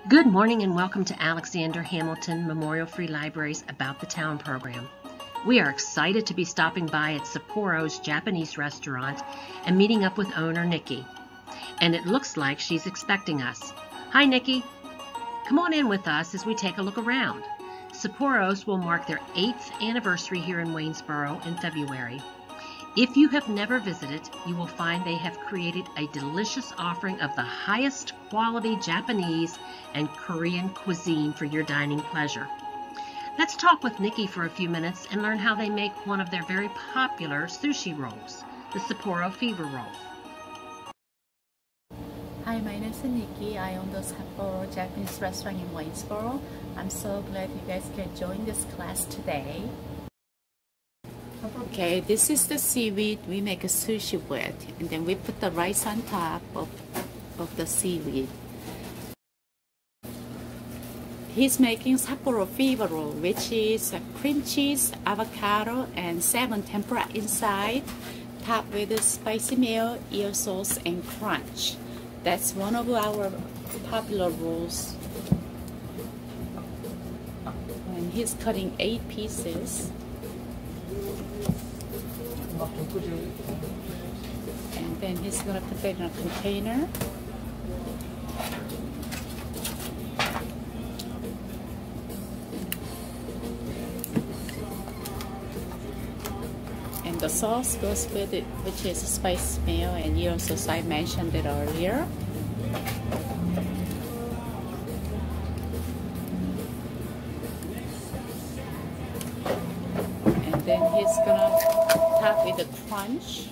Good morning and welcome to Alexander Hamilton Memorial Free Library's About the Town program. We are excited to be stopping by at Sapporo's Japanese Restaurant and meeting up with owner Nikki. And it looks like she's expecting us. Hi Nikki! Come on in with us as we take a look around. Sapporo's will mark their 8th anniversary here in Waynesboro in February. If you have never visited, you will find they have created a delicious offering of the highest quality Japanese and Korean cuisine for your dining pleasure. Let's talk with Nikki for a few minutes and learn how they make one of their very popular sushi rolls, the Sapporo Fever Roll. Hi, my name is Nikki. I own the Sapporo Japanese Restaurant in Waynesboro. I'm so glad you guys can join this class today. Okay, this is the seaweed we make a sushi with, and then we put the rice on top of the seaweed. He's making Sapporo Fever Roll, which is cream cheese, avocado, and salmon tempura inside, topped with a spicy mayo, eel sauce, and crunch. That's one of our popular rolls. And he's cutting 8 pieces. And then he's going to put that in a container. And the sauce goes with it, which is spice mayo and eel sauce. I mentioned it earlier. And then he's gonna top with a crunch.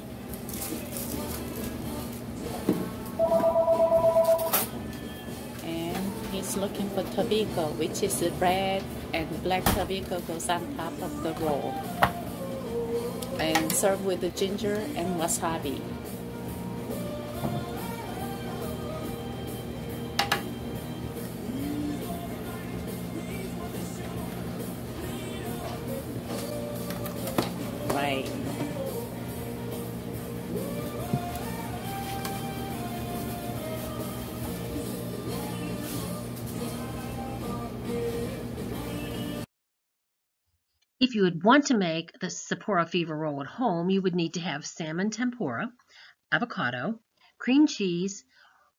And he's looking for tobiko, which is red and black tobiko goes on top of the roll. And serve with the ginger and wasabi. Right. If you would want to make the Sapporo Fever Roll at home, you would need to have salmon tempura, avocado, cream cheese,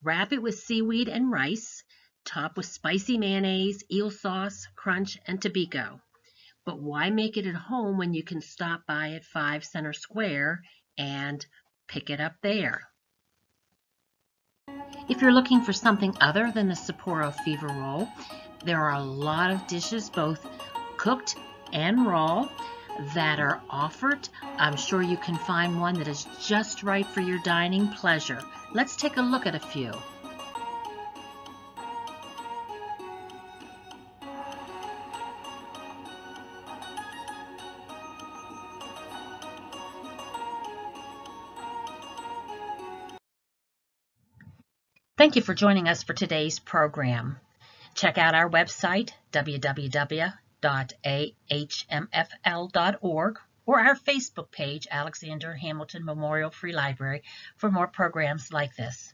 wrap it with seaweed and rice, top with spicy mayonnaise, eel sauce, crunch, and tobiko. But why make it at home when you can stop by at 5 Center Square and pick it up there? If you're looking for something other than the Sapporo Fever Roll, there are a lot of dishes, both cooked and raw, that are offered. I'm sure you can find one that is just right for your dining pleasure. Let's take a look at a few. Thank you for joining us for today's program. Check out our website, www.ahmfl.org, or our Facebook page, Alexander Hamilton Memorial Free Library, for more programs like this.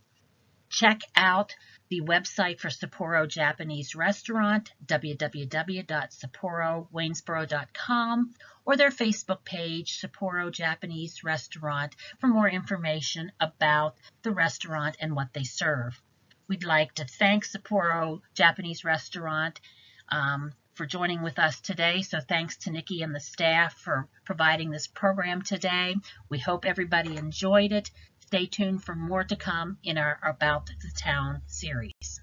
Check out the website for Sapporo Japanese Restaurant, www.sapporowaynesboro.com, or their Facebook page, Sapporo Japanese Restaurant, for more information about the restaurant and what they serve. We'd like to thank Sapporo Japanese Restaurant for joining with us today. So thanks to Nikki and the staff for providing this program today. We hope everybody enjoyed it. Stay tuned for more to come in our About the Town series.